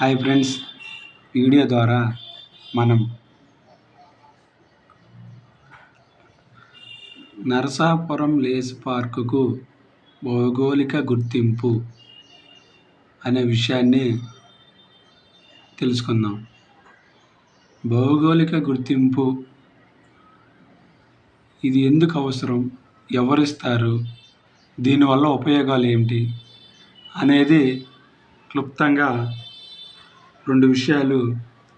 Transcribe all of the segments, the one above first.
Hi friends, video ద్వారా మనం Narasapuram Lay's పార్కుకు భౌగోళిక గుర్తింపు అనే విషయాన్ని తెలుసుకుందాం. భౌగోళిక గుర్తింపు ఇది ఎందుకు అవసరం, ఎవరిస్తారు, దీనివల్ల ఉపయోగాలు ఏమిటి అనేది క్లుప్తంగా 2 విషయాలు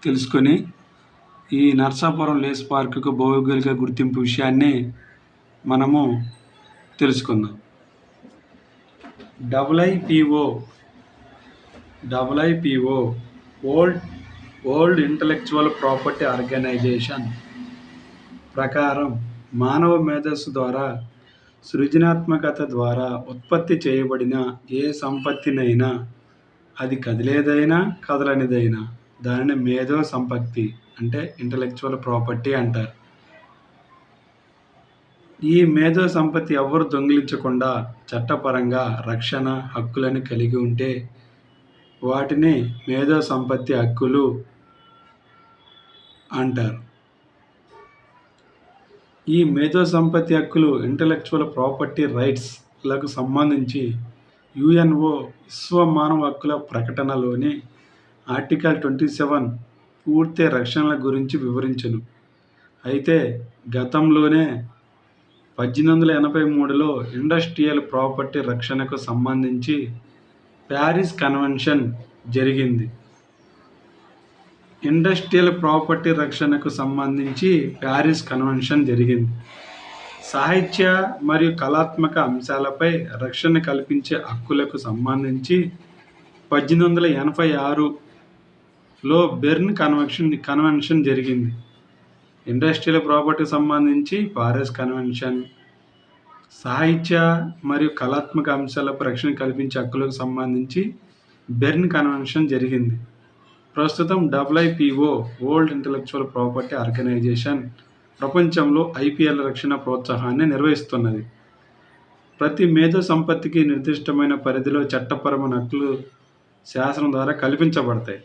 తెలుసుకొని ఈ నరసాపురం లేస్ పార్కుకు భౌగోళిక గుర్తింపు విషయాన్ని మనము తెలుసుకుందాం. WIPO world intellectual property organisation ప్రకారం మానవ మేధస్సు ద్వారా సృజనాత్మకత ద్వారా ఉత్పత్తి చేయబడిన ఏ సంపత్తినైనా, అది కదిలేదైనా కదలనిదైనా, దానిని మేధో సంపత్తి అంటే ఇంటలెక్చువల్ ప్రాపర్టీ అంటారు. ఈ మేధో సంపత్తి ఎవరు దొంగిలించకుండా చట్టపరంగా రక్షణ హక్కులను కలిగి ఉంటే వాటిని మేధో సంపత్తి హక్కులు అంటారు. ఈ మేధో సంపత్తి హక్కులు ఇంటలెక్చువల్ ప్రాపర్టీ రైట్స్లకు సంబంధించి యుఎన్ఓ విశ్వ మానవ హక్కుల ప్రకటనలోని ఆర్టికల్ 27 పూర్తి రక్షణల గురించి వివరించును. అయితే గతంలోనే 1883లో ఇండస్ట్రియల్ ప్రాపర్టీ రక్షణకు సంబంధించి ప్యారిస్ కన్వెన్షన్ జరిగింది. ఇండస్ట్రియల్ ప్రాపర్టీ రక్షణకు సంబంధించి ప్యారిస్ కన్వెన్షన్ జరిగింది. సాహిత్య మరియు కళాత్మక అంశాలపై రక్షణ కల్పించే హక్కులకు సంబంధించి 1886లో బెర్న్ కన్వెన్షన్ జరిగింది. ఇండస్ట్రియల్ ప్రాపర్టీకి సంబంధించి ప్యారిస్ కన్వెన్షన్, సాహిత్య మరియు కళాత్మక అంశాలపై రక్షణ కల్పించే హక్కులకు సంబంధించి బెర్న్ కన్వెన్షన్ జరిగింది. ప్రస్తుతం WIPO world intellectual property organisation ప్రపంచంలో ఐపిఎల్ రక్షణ ప్రోత్సాహాన్ని నిర్వహిస్తున్నది. ప్రతి మేధో సంపత్తికి నిర్దిష్టమైన పరిధిలో చట్టపరమైన హక్కులు శాసనం ద్వారా కల్పించబడతాయి.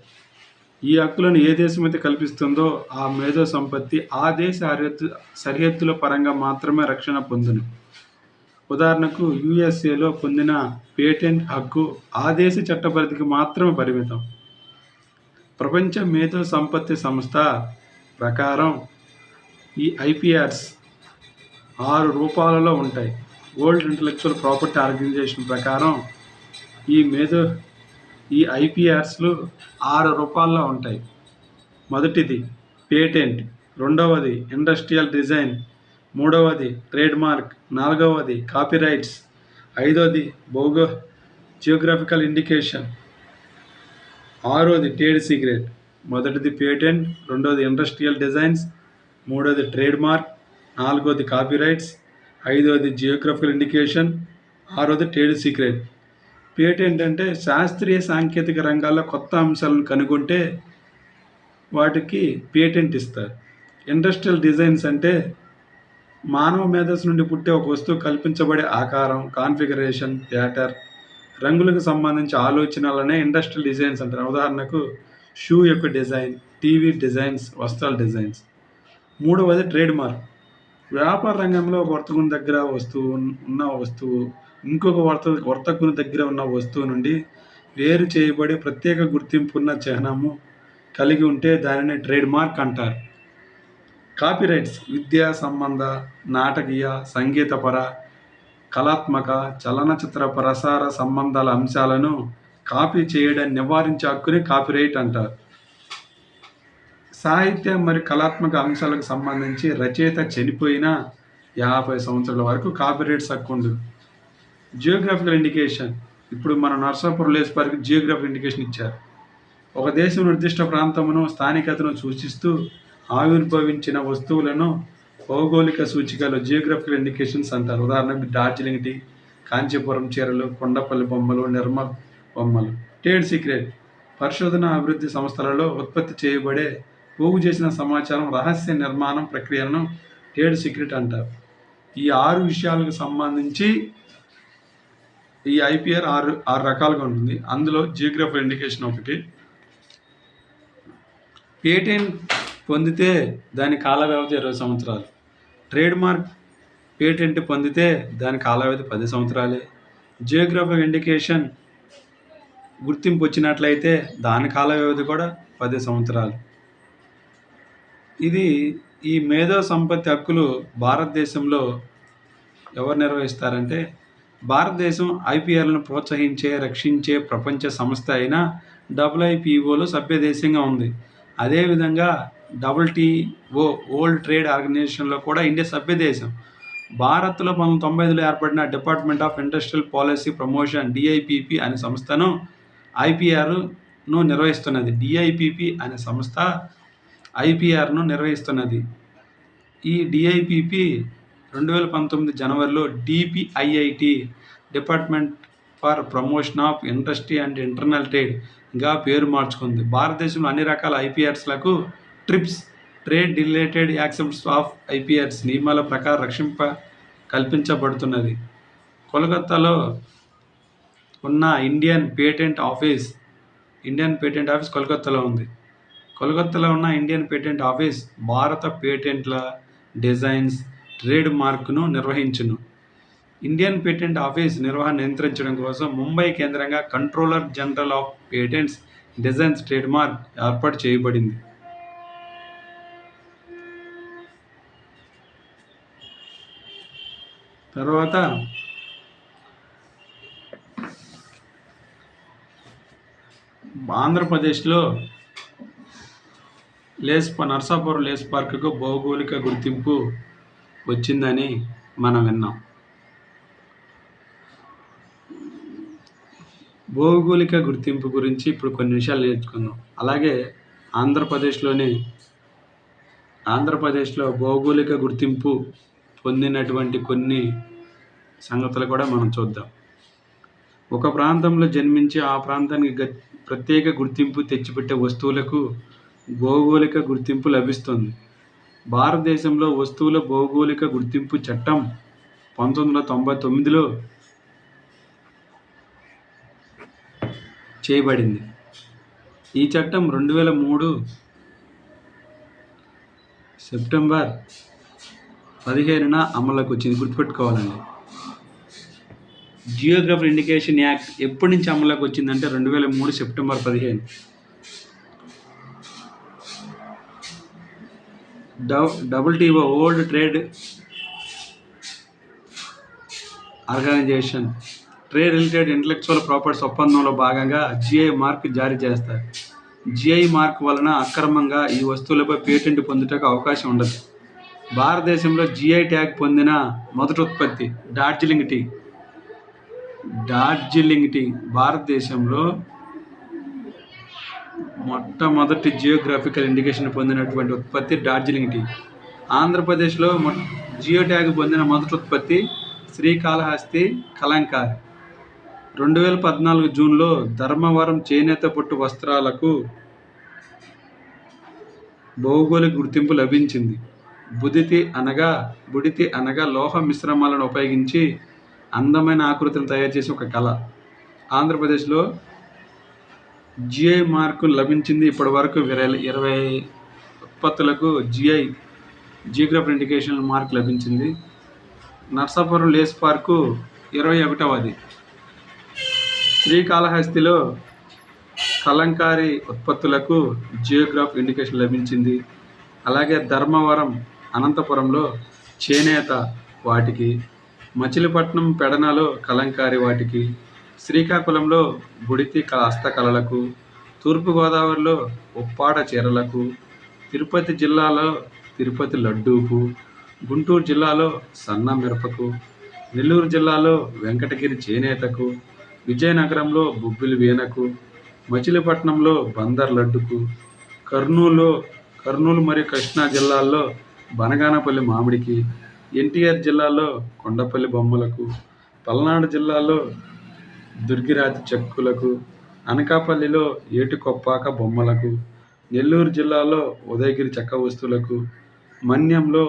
ఈ హక్కులను ఏ దేశమైతే కల్పిస్తుందో ఆ మేధో సంపత్తి ఆ దేశ సరిహద్దుల పరంగా మాత్రమే రక్షణ పొందును. ఉదాహరణకు యుఎస్ఏలో పొందిన పేటెంట్ హక్కు ఆ దేశ చట్ట పరిధికి మాత్రమే పరిమితం. ప్రపంచ మేధో సంపత్తి సంస్థ ప్రకారం ఈ ఐపిఆర్స్ 6 రూపాలలో ఉంటాయి. వరల్డ్ ఇంటలెక్చువల్ ప్రాపర్టీ ఆర్గనైజేషన్ ప్రకారం ఈ ఐపిఆర్స్లు 6 రూపాల్లో ఉంటాయి. మొదటిది పేటెంట్, రెండవది ఇండస్ట్రియల్ డిజైన్, మూడవది ట్రేడ్ మార్క్, నాలుగవది కాపీరైట్స్, ఐదవది జియోగ్రఫికల్ ఇండికేషన్, ఆరోది ట్రేడ్ సీక్రెట్. మొదటిది పేటెంట్, రెండవది ఇండస్ట్రియల్ డిజైన్స్, మూడవది ట్రేడ్ మార్క్, నాలుగవది కాపీరైట్స్, ఐదవది జియోగ్రఫికల్ ఇండికేషన్, ఆరోది ట్రేడ్ సీక్రెట్. పేటెంట్ అంటే శాస్త్రీయ సాంకేతిక రంగాల్లో కొత్త అంశాలను కనుగొంటే వాటికి పేటెంట్ ఇస్తారు. ఇండస్ట్రియల్ డిజైన్స్ అంటే మానవ మేధస్సు నుండి పుట్టే ఒక వస్తువు కల్పించబడే ఆకారం, కాన్ఫిగరేషన్, ప్యాటర్న్, రంగులకు సంబంధించి ఆలోచనలనే ఇండస్ట్రియల్ డిజైన్స్ అంటారు. ఉదాహరణకు షూ యొక్క డిజైన్, టీవీ డిజైన్స్, వస్త్రాల డిజైన్స్. మూడవది ట్రేడ్ మార్క్. వ్యాపార రంగంలో ఒక వర్తకుని దగ్గర వస్తువు ఇంకొక వర్తకుని దగ్గర ఉన్న వస్తువు నుండి వేరు చేయబడి ప్రత్యేక గుర్తింపు ఉన్న చిహ్నము కలిగి ఉంటే దానిని ట్రేడ్ మార్క్ అంటారు. కాపీరైట్స్ విద్యా సంబంధ, నాటకీయ, సంగీతపర, కళాత్మక, చలనచిత్ర ప్రసార సంబంధాల అంశాలను కాపీ చేయడాన్ని నివారించే హక్కుని కాపీరైట్ అంటారు. సాహిత్య మరియు కళాత్మక అంశాలకు సంబంధించి రచయిత చనిపోయిన 50 సంవత్సరాల వరకు కాపీరైట్స్ హక్కు ఉండదు. Geographical indication. ఇప్పుడు మన Narasapuram lace park geographical indication ఇచ్చారు. ఒక దేశం నిర్దిష్ట ప్రాంతమును, స్థానికతను సూచిస్తూ ఆవిర్భవించిన వస్తువులను భౌగోళిక సూచికలు జియోగ్రఫికల్ ఇండికేషన్స్ అంటారు. ఉదాహరణకు డార్జిలింగ్ టీ, కాంచీపురం చీరలు, కొండపల్లి బొమ్మలు, నిర్మల్ బొమ్మలు. Trade secret. పరిశోధన అభివృద్ధి సంస్థలలో ఉత్పత్తి చేయబడే పోగు చేసిన సమాచారం రహస్య నిర్మాణం ప్రక్రియలను ట్రేడ్ సీక్రెట్ అంటారు. ఈ 6 విషయాలకు సంబంధించి ఈ ఐపీఆర్ 6 రకాలుగా ఉంటుంది. అందులో జియోగ్రఫికల్ ఇండికేషన్ ఒకటి, పేటెంట్ పొందితే దాని కాల వ్యవధి 20 సంవత్సరాలు. ట్రేడ్ మార్క్ పేటెంట్ పొందితే దాని కాల వ్యవధి 10 సంవత్సరాలే. జియోగ్రాఫిక్ ఇండికేషన్ గుర్తింపు వచ్చినట్లయితే దాని కాల వ్యవధి కూడా 10 సంవత్సరాలు. ఈ మేధో సంపత్తి హక్కులు భారతదేశంలో ఎవరు నిర్వహిస్తారంటే, భారతదేశం ఐపీఆర్లను ప్రోత్సహించే, రక్షించే ప్రపంచ సంస్థ అయిన WIPOలో సభ్య దేశంగా ఉంది. అదేవిధంగా WTO వరల్డ్ ట్రేడ్ ఆర్గనైజేషన్లో కూడా ఇండియా సభ్య దేశం. భారత్లో 1995లో ఏర్పడిన department of industrial policy promotion DIPP అనే సంస్థను ఐపీఆర్ను నిర్వహిస్తున్నది. DIPP అనే సంస్థ ఐపీఆర్ను నిర్వహిస్తున్నది. ఈ DIPP 2019 జనవరిలో DPIIT department for promotion of industry and internal ట్రేడ్గా పేరు మార్చుకుంది. భారతదేశంలో అన్ని రకాల ఐపీఆర్స్లకు TRIPS trade related aspects of IPRs నియమాల ప్రకారం కల్పించబడుతున్నది. కోల్కతాలో ఉన్న ఇండియన్ పేటెంట్ ఆఫీస్ కోల్కతాలో ఉంది. కోల్కతాలో ఉన్న ఇండియన్ పేటెంట్ ఆఫీస్ భారత పేటెంట్ల, డిజైన్స్, ట్రేడ్ మార్క్ను నిర్వహించును. ఇండియన్ పేటెంట్ ఆఫీస్ నిర్వహణ నియంత్రించడం కోసం ముంబై కేంద్రంగా controller general of patents, designs, trade mark ఏర్పాటు చేయబడింది. తర్వాత ఆంధ్రప్రదేశ్లో నర్సాపురం లేస్ పార్కుకు భౌగోళిక గుర్తింపు వచ్చిందని మనం విన్నాం. భౌగోళిక గుర్తింపు గురించి ఇప్పుడు కొన్ని విషయాలు నేర్చుకుందాం. అలాగే ఆంధ్రప్రదేశ్లో భౌగోళిక గుర్తింపు పొందినటువంటి కొన్ని సంగతులు కూడా మనం చూద్దాం. ఒక ప్రాంతంలో జన్మించి ఆ ప్రాంతానికి ప్రత్యేక గుర్తింపు తెచ్చిపెట్టే వస్తువులకు భౌగోళిక గుర్తింపు లభిస్తుంది. భారతదేశంలో వస్తువుల భౌగోళిక గుర్తింపు చట్టం 1999లో చేయబడింది. ఈ చట్టం 2003 సెప్టెంబర్ 15న అమల్లోకి వచ్చింది. గుర్తుపెట్టుకోవాలండి. జియోగ్రాఫిక్ ఇండికేషన్ యాక్ట్ ఎప్పటి నుంచి అమల్లోకి వచ్చిందంటే 2003 September 15. WTO world trade organisation trade related intellectual properties ఒప్పందంలో భాగంగా GI మార్క్ జారీ చేస్తారు. GI మార్క్ వలన అక్రమంగా ఈ వస్తువులపై పేటెంట్ పొందుటకు అవకాశం ఉండదు. భారతదేశంలో GI ట్యాగ్ పొందిన మొదటి ఉత్పత్తి డార్జిలింగ్ టీ. భారతదేశంలో మొట్టమొదటి జియోగ్రాఫికల్ ఇండికేషన్ పొందినటువంటి ఉత్పత్తి డార్జిలింగ్ టీ. ఆంధ్రప్రదేశ్లో జియో ట్యాగ్ పొందిన మొదటి ఉత్పత్తి శ్రీకాళహస్తి కలంకారీ. 2014 జూన్లో ధర్మవరం చేనేత పట్టు వస్త్రాలకు భౌగోళిక గుర్తింపు లభించింది. బుడితి అనగా లోహ మిశ్రమాలను ఉపయోగించి అందమైన ఆకృతిని తయారు చేసే ఒక కళ. ఆంధ్రప్రదేశ్లో GI మార్కు లభించింది. ఇప్పటి వరకు 20 ఉత్పత్తులకు జియోగ్రాఫిక్ ఇండికేషన్ మార్క్ లభించింది. నర్సాపురం లేస్ పార్కు 21వది. శ్రీకాళహస్తిలో కలంకారీ ఉత్పత్తులకు జియోగ్రాఫిక్ ఇండికేషన్ లభించింది. అలాగే ధర్మవరం, అనంతపురంలో చేనేత వాటికి, మచిలీపట్నం, పెడనలో కలంకారీ వాటికి, శ్రీకాకుళంలో బుడితి హస్తకళలకు, తూర్పుగోదావరిలో ఉప్పాడ చీరలకు, తిరుపతి జిల్లాలో తిరుపతి లడ్డూకు, గుంటూరు జిల్లాలో సన్న మిరపకు, నెల్లూరు జిల్లాలో వెంకటగిరి చేనేతకు, విజయనగరంలో బొబ్బిలి వీణకు, మచిలీపట్నంలో బందర్ లడ్డుకు, కర్నూలు మరియు కృష్ణా జిల్లాల్లో బనగానపల్లి మామిడికి, NTR జిల్లాలో కొండపల్లి బొమ్మలకు, పల్నాడు జిల్లాలో దుర్గిరాతి చెక్కులకు, అనకాపల్లిలో ఏటికొప్పాక బొమ్మలకు, నెల్లూరు జిల్లాలో ఉదయగిరి చెక్క వస్తువులకు, మన్యంలో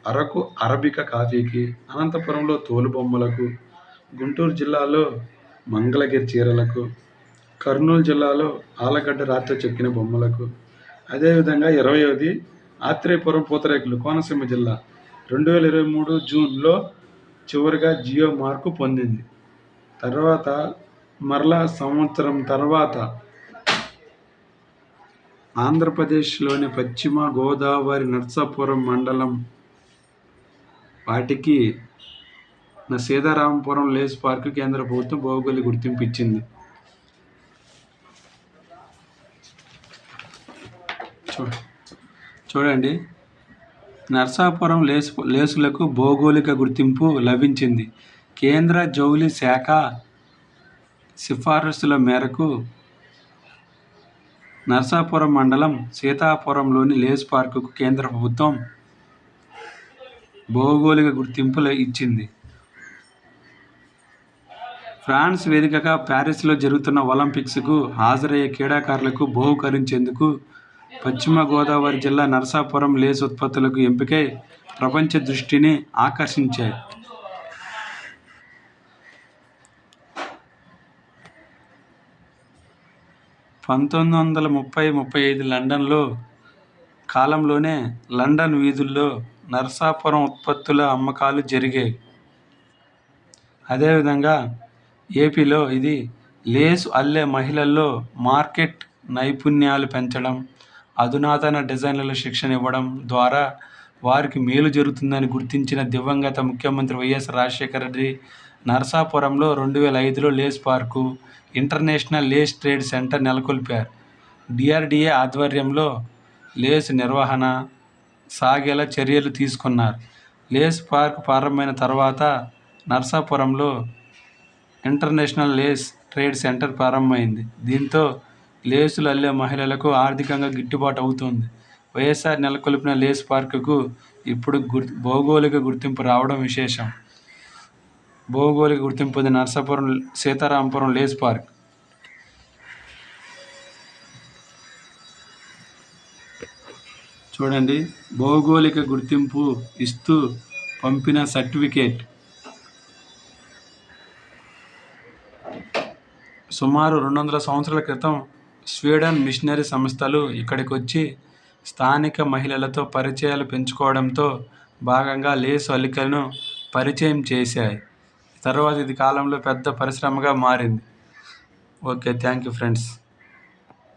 అరకు అరబిక కాఫీకి, అనంతపురంలో తోలు బొమ్మలకు, గుంటూరు జిల్లాలో మంగళగిరి చీరలకు, కర్నూలు జిల్లాలో ఆలగడ్డ రాతితో చెక్కిన బొమ్మలకు, అదేవిధంగా 20వది ఆత్రేయపురం పూతరేకులు కోనసీమ జిల్లా 2023 జూన్లో చివరిగా జియో మార్కు పొందింది. తర్వాత మరలా సంవత్సరం తర్వాత ఆంధ్రప్రదేశ్లోని పశ్చిమ గోదావరి నర్సాపురం మండలం వాటికి సీతారామపురం లేస్ పార్క్ కేంద్ర ప్రభుత్వం భౌగోళిక గుర్తింపు ఇచ్చింది. చూడండి, నర్సాపురం లేసులకు భౌగోళిక గుర్తింపు లభించింది. కేంద్ర జౌళి శాఖ సిఫారసుల మేరకు నర్సాపురం మండలం సీతాపురంలోని లేస్ పార్కుకు కేంద్ర ప్రభుత్వం భౌగోళిక గుర్తింపు ఇచ్చింది. ఫ్రాన్స్ వేదికగా ప్యారిస్లో జరుగుతున్న ఒలింపిక్స్కు హాజరయ్యే క్రీడాకారులకు బహూకరించేందుకు పశ్చిమ గోదావరి జిల్లా నర్సాపురం లేస్ ఉత్పత్తులకు ఎంపికై ప్రపంచ దృష్టిని ఆకర్షించాయి. (1930–35) లండన్లో కాలంలోనే లండన్ వీధుల్లో నర్సాపురం ఉత్పత్తుల అమ్మకాలు జరిగాయి. అదేవిధంగా ఏపీలో ఇది లేసు అల్లే మహిళల్లో మార్కెట్ నైపుణ్యాలు పెంచడం, అధునాతన డిజైన్లలో శిక్షణ ఇవ్వడం ద్వారా వారికి మేలు జరుగుతుందని గుర్తించిన దివంగత ముఖ్యమంత్రి వైఎస్ రాజశేఖర రెడ్డి నర్సాపురంలో 2005లో lace park, international lace trade centre నెలకొల్పారు. డిఆర్డీఏ ఆధ్వర్యంలో లేస్ నిర్వహణ సాగేలా చర్యలు తీసుకున్నారు. లేస్ పార్క్ ప్రారంభమైన తర్వాత నర్సాపురంలో ఇంటర్నేషనల్ లేస్ ట్రేడ్ సెంటర్ ప్రారంభమైంది. దీంతో లేసులు అల్లే మహిళలకు ఆర్థికంగా గిట్టుబాటు అవుతుంది. వైఎస్ఆర్ నెలకొల్పిన లేస్ పార్కుకు ఇప్పుడు భౌగోళిక గుర్తింపు రావడం విశేషం. భౌగోళిక గుర్తింపు పొందిన నర్సాపురం సీతారామపురం లేస్ పార్క్. చూడండి, భౌగోళిక గుర్తింపు ఇస్తూ పంపిన సర్టిఫికేట్. సుమారు 200 సంవత్సరాల క్రితం స్వీడన్ మిషనరీ సంస్థలు ఇక్కడికి వచ్చి స్థానిక మహిళలతో పరిచయాలు పెంచుకోవడంతో భాగంగా లేసు అల్లికలను పరిచయం చేశాయి. తర్వాత ఇది కాలంలో పెద్ద పరిశ్రమగా మారింది. Okay, thank you friends.